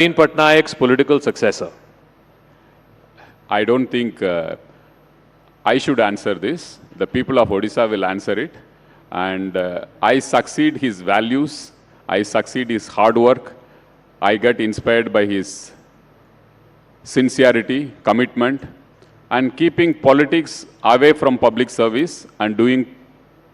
Nabin Patnaik's political successor? I don't think I should answer this. The people of Odisha will answer it. And I succeed his values. I succeed his hard work. I get inspired by his sincerity, commitment, and keeping politics away from public service and doing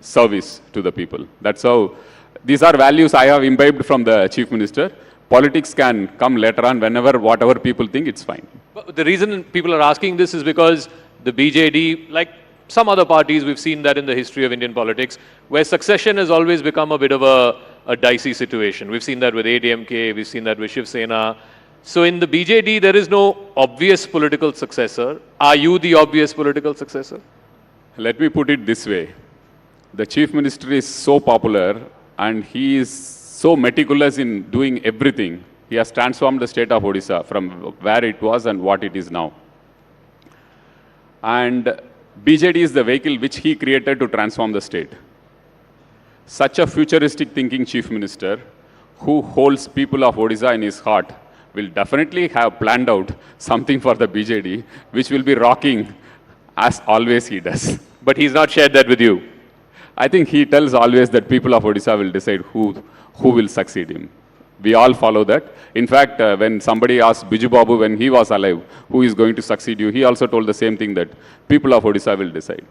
service to the people. That's how, these are values I have imbibed from the Chief Minister. Politics can come later on whenever, whatever people think, it's fine. But the reason people are asking this is because the BJD, like some other parties, we've seen that in the history of Indian politics, where succession has always become a bit of a dicey situation. We've seen that with ADMK, we've seen that with Shiv Sena. So in the BJD, there is no obvious political successor. Are you the obvious political successor? Let me put it this way. The Chief Minister is so popular and he is so meticulous in doing everything. He has transformed the state of Odisha from where it was and what it is now. And BJD is the vehicle which he created to transform the state. Such a futuristic thinking Chief Minister who holds people of Odisha in his heart will definitely have planned out something for the BJD which will be rocking as always he does. But he's not shared that with you. I think he tells always that people of Odisha will decide who will succeed him. We all follow that. In fact, when somebody asked Biju Babu when he was alive, who is going to succeed you, he also told the same thing, that people of Odisha will decide.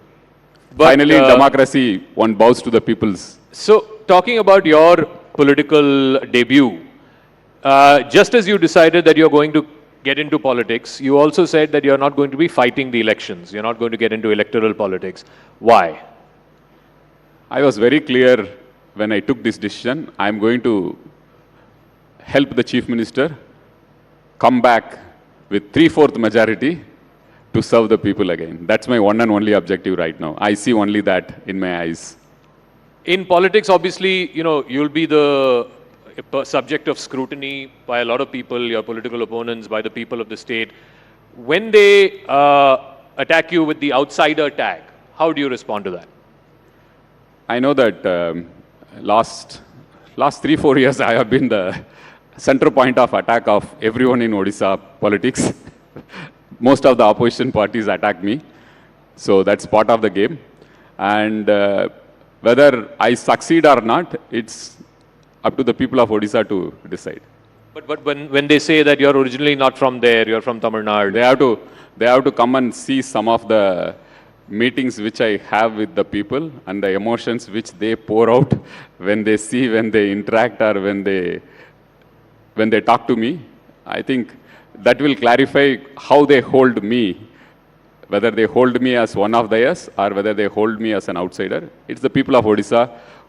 But finally, in democracy, one bows to the people's. So, talking about your political debut, just as you decided that you're going to get into politics, you also said that you're not going to be fighting the elections. You're not going to get into electoral politics. Why? I was very clear when I took this decision. I'm going to help the Chief Minister come back with 3/4 majority to serve the people again. That's my one and only objective right now. I see only that in my eyes. In politics, obviously, you'll be the subject of scrutiny by a lot of people, your political opponents, by the people of the state. When they attack you with the outsider tag, how do you respond to that? I know that last 3-4 years I have been the center point of attack of everyone in Odisha politics. Most of the opposition parties attack me. So that's part of the game. And whether I succeed or not, it's up to the people of Odisha to decide. But when they say that you're originally not from there, you're from Tamil Nadu, they have to come and see some of the meetings which I have with the people and the emotions which they pour out when they see, when they interact, or when they talk to me. I think that will clarify how they hold me, whether they hold me as one of theirs or whether they hold me as an outsider. It's the people of Odisha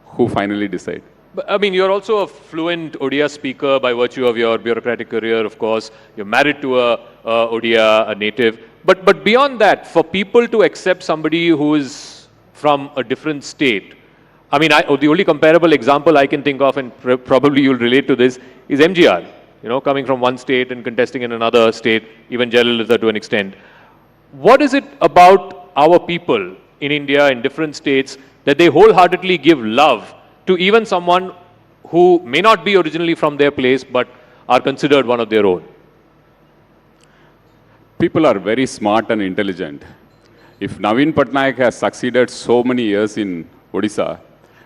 who finally decide. But, I mean, you're also a fluent Odia speaker by virtue of your bureaucratic career, of course. You're married to a Odia, a native. But beyond that, for people to accept somebody who is from a different state, I mean, the only comparable example I can think of, and probably you'll relate to this, is MGR. Coming from one state and contesting in another state, even Jayalalitha to an extent. What is it about our people in India, in different states, that they wholeheartedly give love to even someone who may not be originally from their place, but are considered one of their own? People are very smart and intelligent. If Nabin Patnaik has succeeded so many years in Odisha,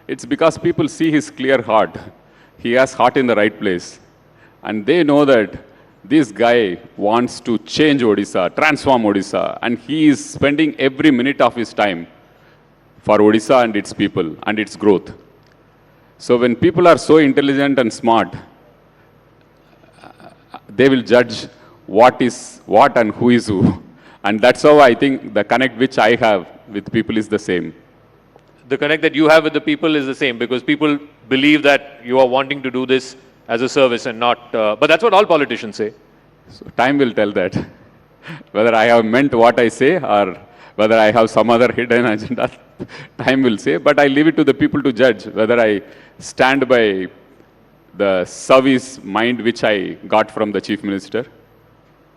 it's because people see his clear heart. He has heart in the right place. And they know that this guy wants to change Odisha, transform Odisha, and he is spending every minute of his time for Odisha and its people and its growth. So when people are so intelligent and smart, they will judge what is what and who is who. And that's how I think the connect which I have with people is the same. The connect that you have with the people is the same, because people believe that you are wanting to do this as a service and not, but that's what all politicians say. So time will tell that, whether I have meant what I say or whether I have some other hidden agenda, time will say. But I leave it to the people to judge whether I stand by the service mind which I got from the Chief Minister.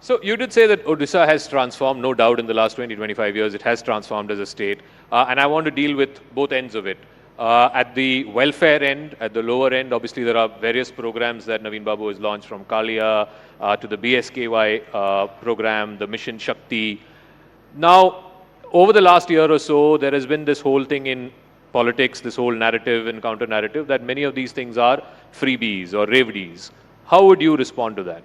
So you did say that Odisha has transformed, no doubt, in the last 20-25 years. It has transformed as a state. And I want to deal with both ends of it. At the welfare end, at the lower end, obviously there are various programs that Naveen Babu has launched, from Kalia to the BSKY program, the Mission Shakti. Now, over the last year or so, there has been this whole thing in politics, this whole narrative and counter-narrative, that many of these things are freebies or reveries. How would you respond to that?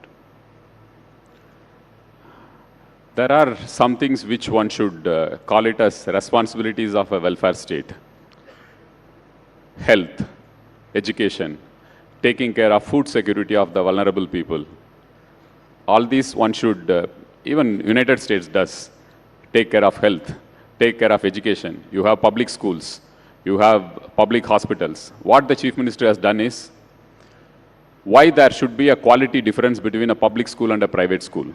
There are some things which one should call it as responsibilities of a welfare state. Health, education, taking care of food security of the vulnerable people. All these one should, even United States does, take care of health, take care of education. You have public schools, you have public hospitals. What the Chief Minister has done is, why there should be a quality difference between a public school and a private school.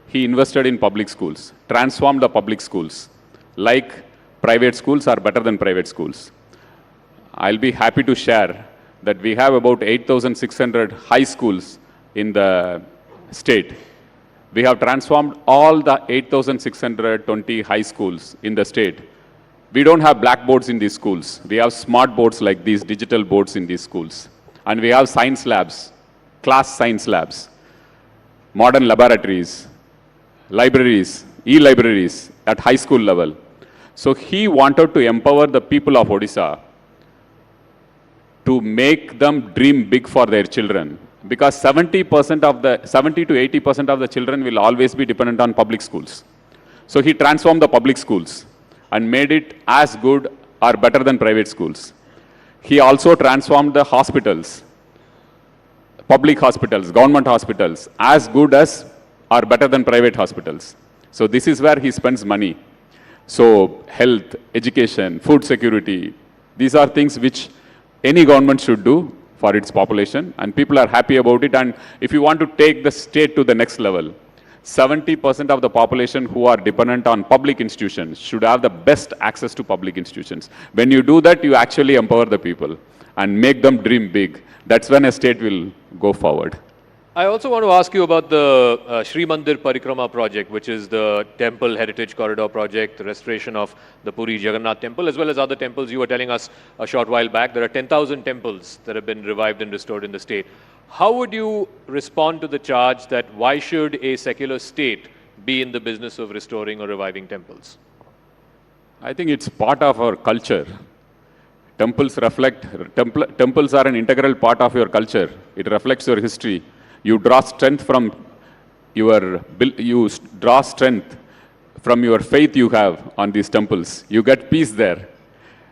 He invested in public schools, transformed the public schools, like private schools are better than private schools. I'll be happy to share that we have about 8,600 high schools in the state. We have transformed all the 8,620 high schools in the state. We don't have blackboards in these schools. We have smart boards like these, digital boards in these schools. And we have science labs, class science labs, modern laboratories, libraries, e-libraries at high school level. So he wanted to empower the people of Odisha to make them dream big for their children, because 70 to 80% of the children will always be dependent on public schools. So he transformed the public schools and made it as good or better than private schools. He also transformed the hospitals, public hospitals, government hospitals, as good as or better than private hospitals. So this is where he spends money. So health, education, food security, these are things which any government should do for its population, and people are happy about it. And if you want to take the state to the next level, 70% of the population who are dependent on public institutions should have the best access to public institutions. When you do that, you actually empower the people and make them dream big. That's when a state will go forward. I also want to ask you about the Sri Mandir Parikrama project, which is the temple heritage corridor project, the restoration of the Puri Jagannath temple, as well as other temples. You were telling us a short while back, there are 10,000 temples that have been revived and restored in the state. How would you respond to the charge that why should a secular state be in the business of restoring or reviving temples? I think it's part of our culture. Temples reflect, temples are an integral part of your culture. It reflects your history. You draw strength from your faith you have on these temples. You get peace there.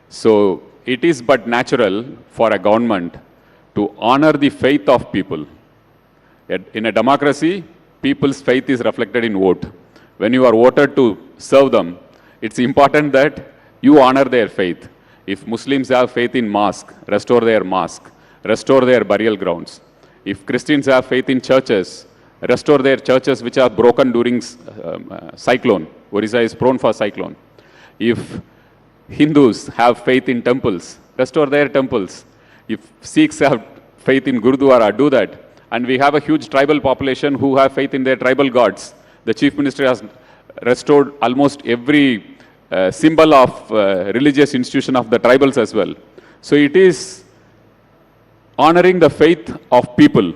So it is but natural for a government to honor the faith of people. In a democracy, people's faith is reflected in vote. When you are voted to serve them, it's important that you honor their faith. If Muslims have faith in mosque, restore their mosque, restore their burial grounds. If Christians have faith in churches, restore their churches which are broken during cyclone. Odisha is prone for cyclone. If Hindus have faith in temples, restore their temples. If Sikhs have faith in Gurudwara, do that. And we have a huge tribal population who have faith in their tribal gods. The Chief Minister has restored almost every symbol of religious institution of the tribals as well. So it is honoring the faith of people.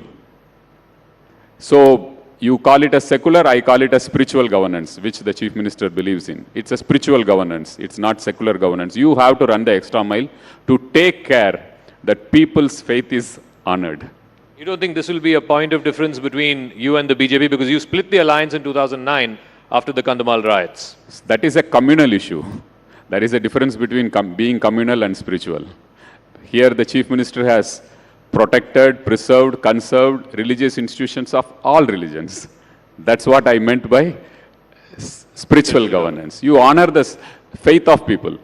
So you call it a secular, I call it a spiritual governance, which the Chief Minister believes in. It's a spiritual governance. It's not secular governance. You have to run the extra mile to take care that people's faith is honored. You don't think this will be a point of difference between you and the BJP, because you split the alliance in 2009 after the Kandhamal riots? That is a communal issue. There is a difference between being communal and spiritual. Here the Chief Minister has protected, preserved, conserved religious institutions of all religions. That's what I meant by spiritual governance. You honor the faith of people.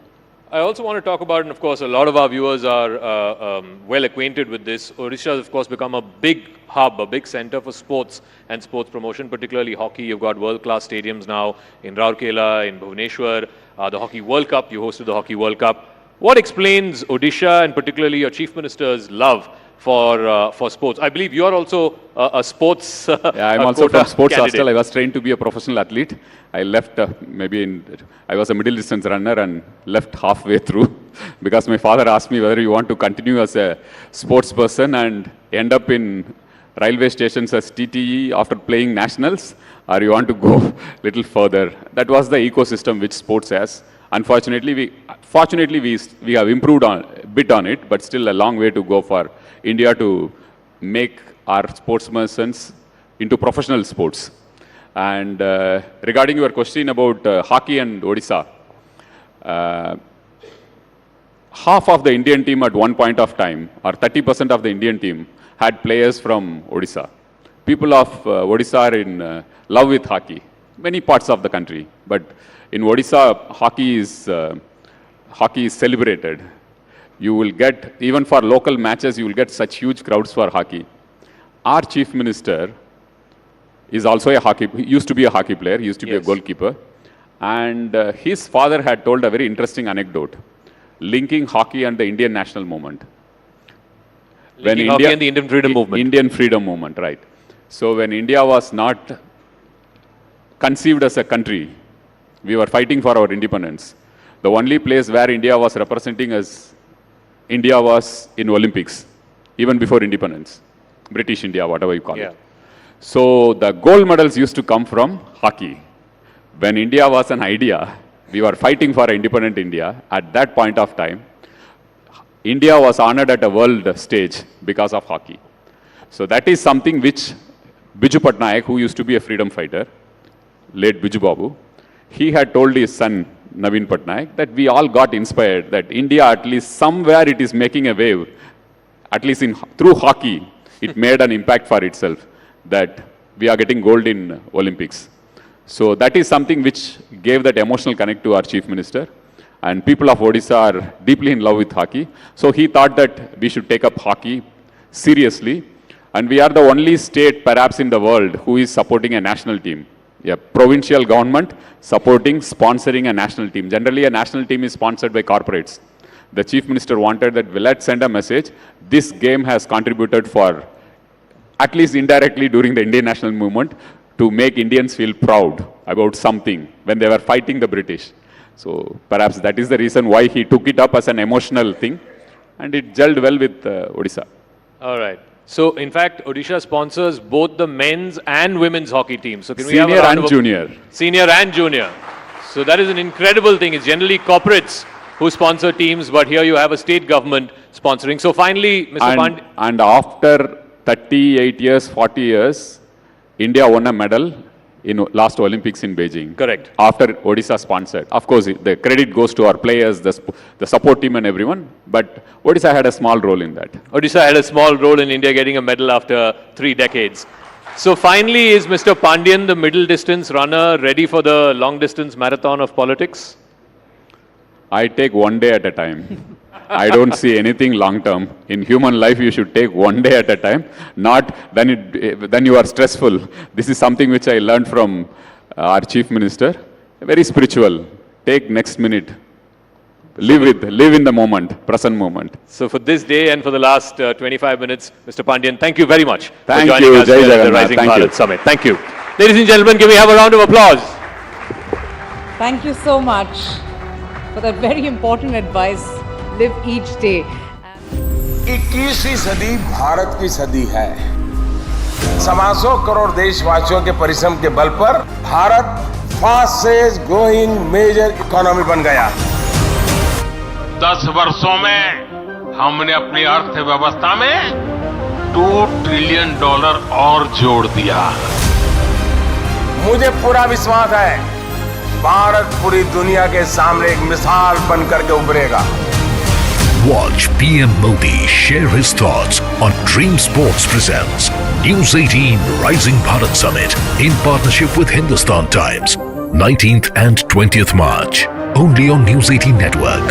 I also want to talk about, and of course a lot of our viewers are well acquainted with this, Odisha has of course become a big hub, a big center for sports and sports promotion, particularly hockey. You've got world-class stadiums now in Rourkela, in Bhubaneswar, the Hockey World Cup, you hosted the Hockey World Cup. What explains Odisha and particularly your Chief Minister's love for sports. I believe you are also a sports. Yeah, I'm also from sports candidate. hostel. I was trained to be a professional athlete. I left I was a middle distance runner and left halfway through because my father asked me whether you want to continue as a sports person and end up in railway stations as TTE after playing nationals, or you want to go little further. That was the ecosystem which sports has. Unfortunately, fortunately we have improved a bit on it, but still a long way to go for India to make our sportsmen into professional sports. And regarding your question about hockey and Odisha, half of the Indian team at one point of time, or 30% of the Indian team, had players from Odisha. People of Odisha are in love with hockey, many parts of the country. But in Odisha, hockey is celebrated. You will get, even for local matches, you will get such huge crowds for hockey. Our chief minister is also used to be a hockey player, used to be a goalkeeper. And his father had told a very interesting anecdote, linking hockey and the Indian national movement. Linking hockey and the Indian freedom movement. Indian freedom movement, right. So when India was not conceived as a country, we were fighting for our independence. The only place where India was representing us, India was in Olympics, even before independence. British India, whatever you call it. So the gold medals used to come from hockey. When India was an idea, we were fighting for independent India. At that point of time, India was honored at a world stage because of hockey. So that is something which Biju Patnaik, who used to be a freedom fighter, late Biju Babu, he had told his son, Nabin Patnaik, that we all got inspired, that India, at least somewhere it is making a wave, at least through hockey, it made an impact for itself, that we are getting gold in Olympics. So that is something which gave that emotional connect to our chief minister. And people of Odisha are deeply in love with hockey. So he thought that we should take up hockey seriously. And we are the only state, perhaps in the world, who is supporting a national team. A provincial government supporting, sponsoring a national team. Generally, a national team is sponsored by corporates. The chief minister wanted that, well, let's send a message. This game has contributed for, at least indirectly during the Indian national movement, to make Indians feel proud about something when they were fighting the British. So perhaps that is the reason why he took it up as an emotional thing, and it gelled well with Odisha. All right. So in fact, Odisha sponsors both the men's and women's hockey teams. So can we Senior have a round and of junior. Senior and junior. So that is an incredible thing. It's generally corporates who sponsor teams, but here you have a state government sponsoring. So finally, Mr. Pandian. And after 38 years, 40 years, India won a medal in last Olympics in Beijing. Correct. After Odisha sponsored. Of course, the credit goes to our players, the support team and everyone, but Odisha had a small role in that. Odisha had a small role in India getting a medal after 3 decades. So finally, is Mr. Pandian, the middle distance runner, ready for the long distance marathon of politics? I take one day at a time. I don't see anything long term. In human life, you should take one day at a time, not then you are stressful. This is something which I learned from our chief minister. Very spiritual. Take next minute. Live in the moment, present moment. So for this day and for the last 25 minutes, Mr. Pandian, thank you very much for joining us here at the Rising Bharat Summit. Thank you. Ladies and gentlemen, can we have a round of applause? Thank you so much for that very important advice. Live each day. 21वीं सदी भारत की सदी है। 125 करोड़ देशवासियों के परिश्रम के बल पर Bharat fastest growing major economy बन गया। 10 वर्षों में हमने अपनी अर्थव्यवस्था में $2 ट्रिलियन और जोड़ दिया। मुझे पूरा विश्वास है भारत पूरी दुनिया के सामने एक मिसाल बनकर के उभरेगा। Watch PM Modi share his thoughts on Dream Sports presents News 18 Rising Bharat Summit in partnership with Hindustan Times, 19th and 20th March, only on News 18 Network.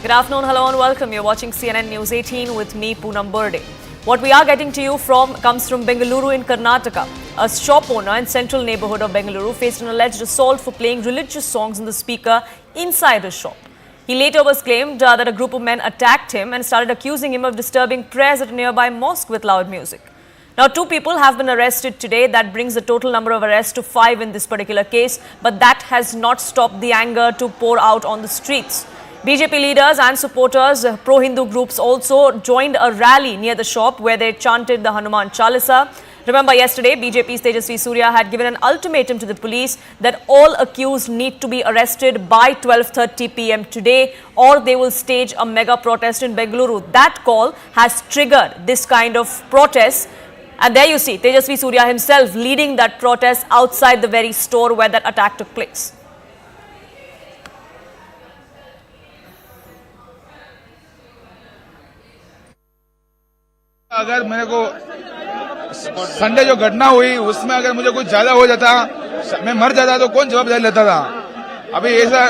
Good afternoon, hello and welcome. You're watching CNN News 18 with me, Poonam Burde. What we are getting to you comes from Bengaluru in Karnataka. A shop owner in central neighborhood of Bengaluru faced an alleged assault for playing religious songs in the speaker inside his shop. He later was claimed that a group of men attacked him and started accusing him of disturbing prayers at a nearby mosque with loud music. Now, 2 people have been arrested today. That brings the total number of arrests to 5 in this particular case. But that has not stopped the anger to pour out on the streets. BJP leaders and supporters, pro-Hindu groups also joined a rally near the shop where they chanted the Hanuman Chalisa. Remember, yesterday, BJP's Tejasvi Surya had given an ultimatum to the police that all accused need to be arrested by 12:30 p.m. today or they will stage a mega protest in Bengaluru. That call has triggered this kind of protest. And there you see Tejasvi Surya himself leading that protest outside the very store where that attack took place. अगर मेरे को Sunday जो घटना हुई उसमें अगर मुझे कुछ ज्यादा हो जाता, मैं मर जाता तो कौन जवाबदारी लेता था। अभी ऐसा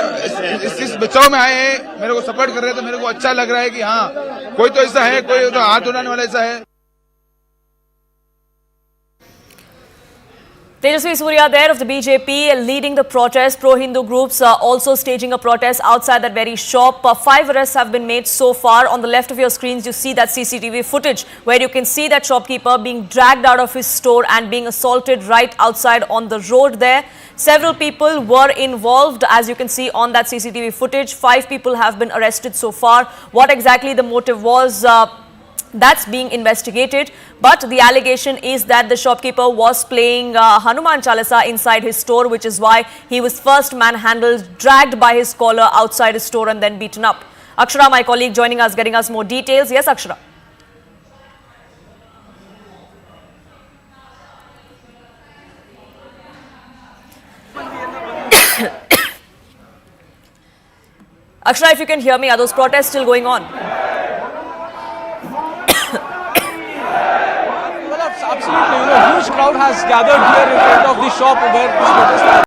इस बचाव में आए हैं, मेरे को सपोर्ट कर रहे हैं तो मेरे को अच्छा लग रहा है कि हाँ कोई तो ऐसा है, कोई तो हाथ उठाने वाला ऐसा है। Tejasvi Surya there of the BJP leading the protest. Pro-Hindu groups are also staging a protest outside that very shop. 5 arrests have been made so far. On the left of your screens, you see that CCTV footage where you can see that shopkeeper being dragged out of his store and being assaulted right outside on the road there. Several people were involved, as you can see on that CCTV footage. 5 people have been arrested so far. What exactly the motive was, that's being investigated, but the allegation is that the shopkeeper was playing Hanuman Chalisa inside his store, which is why he was first manhandled, dragged by his collar outside his store and then beaten up. Akshara, my colleague, joining us, getting us more details. Yes, Akshara. Akshara, if you can hear me, are those protests still going on? Absolutely, huge crowd has gathered here in front of the shop where this protest